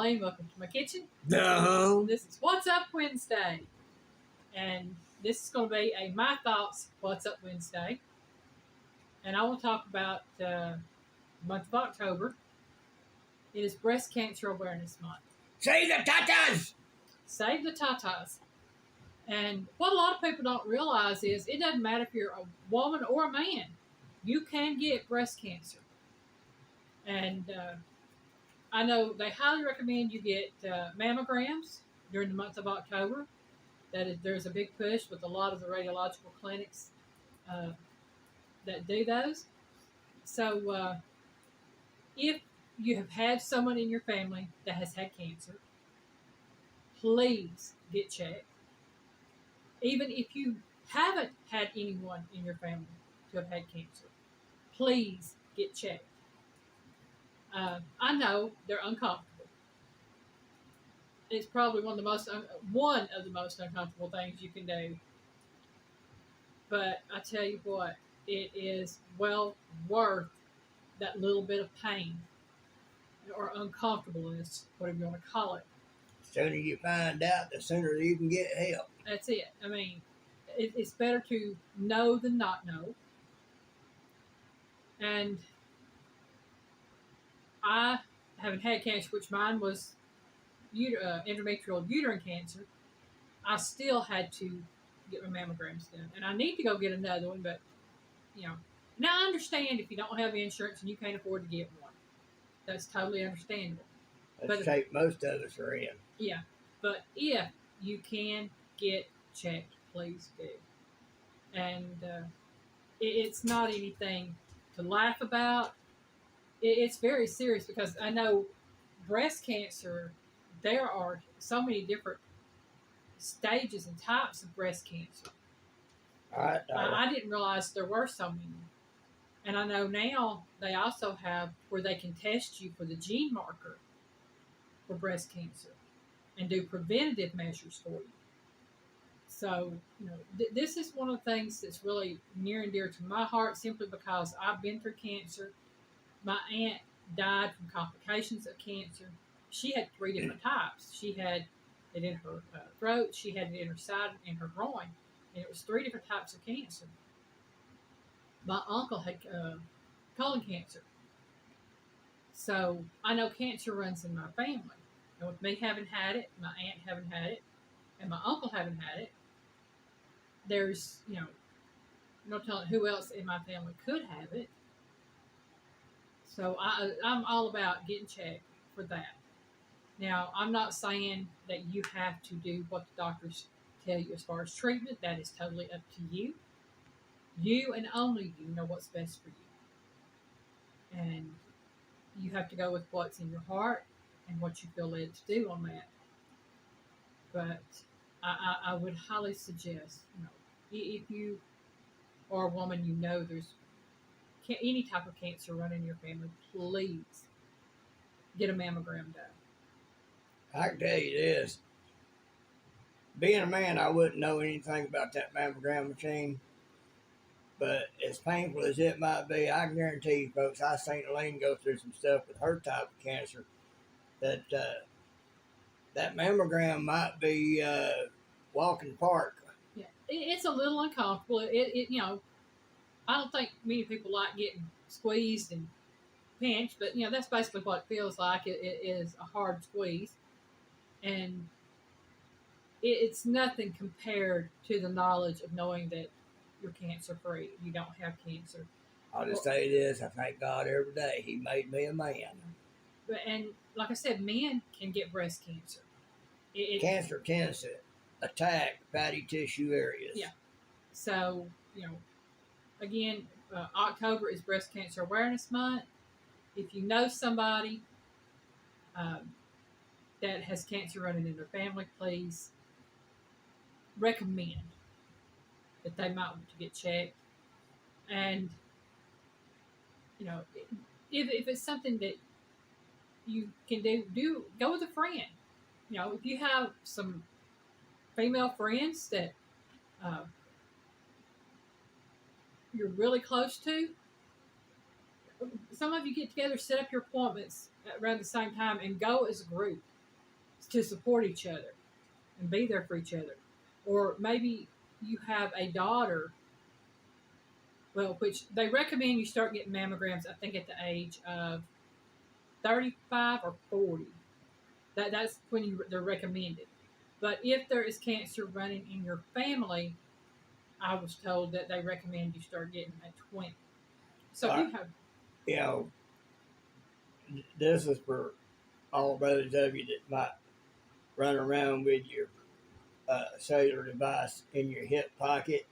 Alyne, welcome to my kitchen. No. This is What's Up Wednesday. And this is going to be a My Thoughts What's Up Wednesday. And I will talk about the month of October. It is Breast Cancer Awareness Month. Save the tatas! Save the tatas. And what a lot of people don't realize is it doesn't matter if you're a woman or a man. You can get breast cancer. And I know they highly recommend you get mammograms during the month of October. There's a big push with a lot of the radiological clinics that do those. So if you have had someone in your family that has had cancer, please get checked. Even if you haven't had anyone in your family to have had cancer, please get checked. I know they're uncomfortable. It's probably one of the most uncomfortable things you can do. But I tell you what, it is well worth that little bit of pain or uncomfortableness, whatever you want to call it. The sooner you find out, the sooner you can get help. That's it. I mean, it's better to know than not know. And I haven't had cancer, which mine was endometrial uterine cancer. I still had to get my mammograms done. And I need to go get another one, but, now I understand if you don't have insurance and you can't afford to get one. That's totally understandable. That's the shape most of us are in. Yeah, but if you can get checked, please do. And it's not anything to laugh about. It's very serious because I know breast cancer, there are so many different stages and types of breast cancer. I didn't realize there were so many. And I know now they also have where they can test you for the gene marker for breast cancer and do preventative measures for you. So, this is one of the things that's really near and dear to my heart simply because I've been through cancer. My aunt died from complications of cancer. She had 3 different types. She had it in her throat, she had it in her side, and her groin. And it was 3 different types of cancer. My uncle had colon cancer. So I know cancer runs in my family. And with me having had it, my aunt having had it, and my uncle having had it, there's, no telling who else in my family could have it. So I'm all about getting checked for that. Now, I'm not saying that you have to do what the doctors tell you as far as treatment. That is totally up to you. You and only you know what's best for you. And you have to go with what's in your heart and what you feel led to do on that. But I would highly suggest, if you are a woman, there's any type of cancer running in your family, please get a mammogram done. I can tell you this. Being a man, I wouldn't know anything about that mammogram machine. But as painful as it might be, I can guarantee you, folks, I've seen Alyne go through some stuff with her type of cancer that that mammogram might be walking the park. Yeah, it's a little uncomfortable. I don't think many people like getting squeezed and pinched, but that's basically what it feels like. It is a hard squeeze, and it's nothing compared to the knowledge of knowing that you're cancer free. You don't have cancer. I'll just say this: I thank God every day He made me a man. And like I said, men can get breast cancer. Cancer tends to attack fatty tissue areas. Yeah. So again, October is Breast Cancer Awareness Month. If you know somebody that has cancer running in their family, please recommend that they might want to get checked. And, if it's something that you can do go with a friend. If you have some female friends that you're really close to, some of you get together, set up your appointments around the same time, and go as a group. to support each other and be there for each other. Or maybe you have a daughter, well, which they recommend you start getting mammograms, I think, at the age of 35 or 40. That's when they're recommended. But if there is cancer running in your family, I was told that they recommend you start getting at 20. So if you have, You know, this is for all those of you that might run around with your cellular device in your hip pocket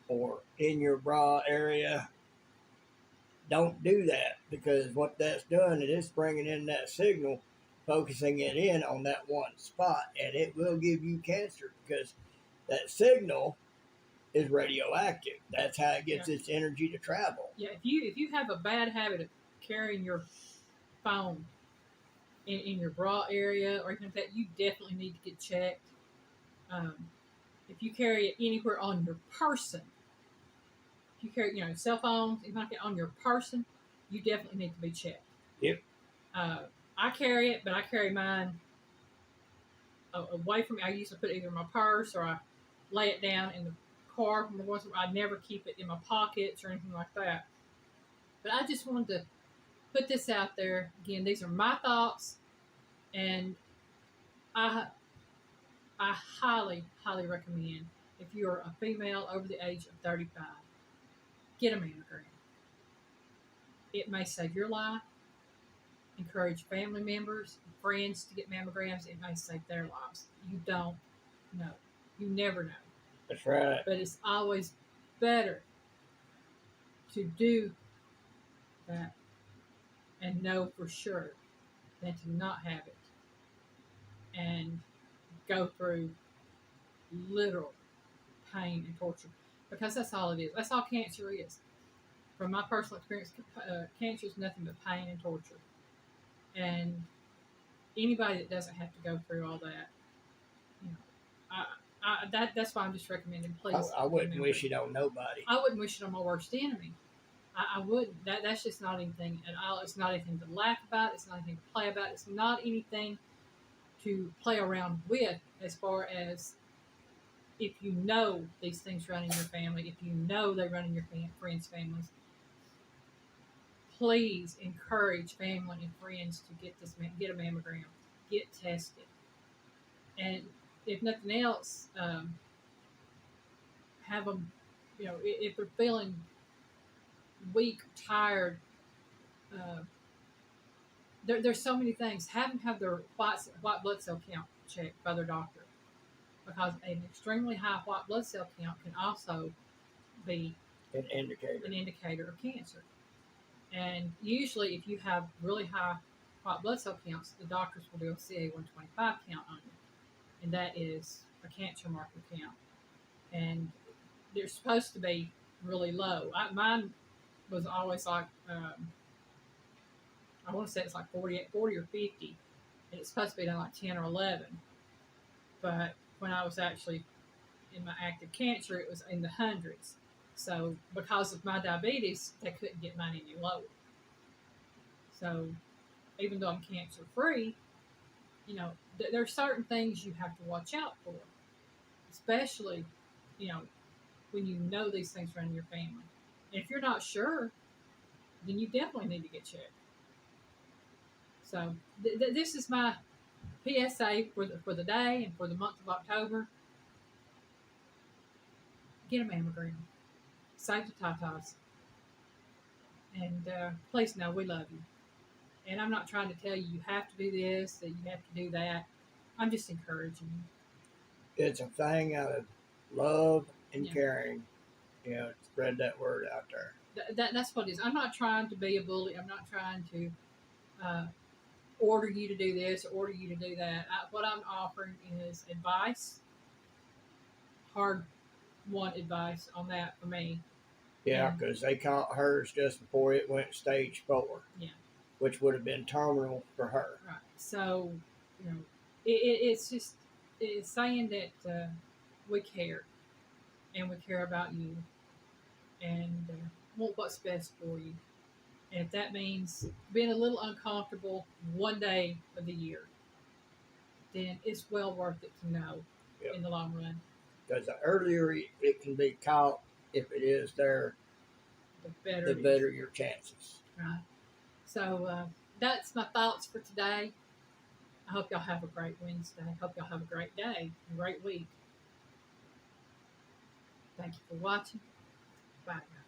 or in your bra area. Don't do that, because what that's done is it's bringing in that signal, focusing it in on that one spot, and it will give you cancer because that signal is radioactive. That's how it gets its energy to travel. Yeah, if you have a bad habit of carrying your phone in your bra area or anything like that, you definitely need to get checked. Um, if you carry it anywhere on your person, if you carry, cell phones, anything like that on your person, you definitely need to be checked. Yep. I carry it, but I carry mine away from me. I usually put it either in my purse or I lay it down in the car. I never keep it in my pockets or anything like that. But I just wanted to put this out there. Again, these are my thoughts, and I highly, highly recommend, if you're a female over the age of 35, get a mammogram. It may save your life. Encourage family members, friends to get mammograms. It may save their lives. You don't know. You never know. That's right. But it's always better to do that and know for sure than to not have it and go through literal pain and torture, because that's all it is. That's all cancer is. From my personal experience, cancer is nothing but pain and torture. And anybody that doesn't have to go through all that, that's why I'm just recommending, please. I wouldn't wish it on nobody. I wouldn't wish it on my worst enemy. I wouldn't. That's just not anything at all. It's not anything to laugh about. It's not anything to play about. It's not anything to play around with, as far as if you know these things run in your family, if you know they run in your friends' families, please encourage family and friends to get a mammogram, get tested, and if nothing else, have them. If they're feeling weak, tired, there's so many things. Have them have their white blood cell count checked by their doctor, because an extremely high white blood cell count can also be an indicator of cancer. And usually, if you have really high white blood cell counts, the doctors will do a CA-125 count on you, and that is a cancer marker count. And they're supposed to be really low. Mine was always like, I want to say it's like 40 or 50, and it's supposed to be down like 10 or 11. But when I was actually in my active cancer, it was in the hundreds. So because of my diabetes, they couldn't get mine any lower. So even though I'm cancer free, there are certain things you have to watch out for, especially, when you know these things run in your family. And if you're not sure, then you definitely need to get checked. So this is my PSA for the day and for the month of October. Get a mammogram. Save the tatas. And please know we love you. And I'm not trying to tell you have to do this, that you have to do that. I'm just encouraging you. It's a thing out of love and caring, to spread that word out there. That's what it is. I'm not trying to be a bully. I'm not trying to order you to do this or order you to do that. What I'm offering is advice, hard-won advice on that for me. Yeah, because they caught hers just before it went stage 4. Yeah. Which would have been terminal for her. Right. So, it's just saying that we care, and we care about you, and want what's best for you. And if that means being a little uncomfortable one day of the year, then it's well worth it to know Yep. in the long run. Because the earlier it can be caught, if it is there, The better, the it is. better your chances. Right. So that's my thoughts for today. I hope y'all have a great Wednesday. Hope y'all have a great day, a great week. Thank you for watching. Bye, guys.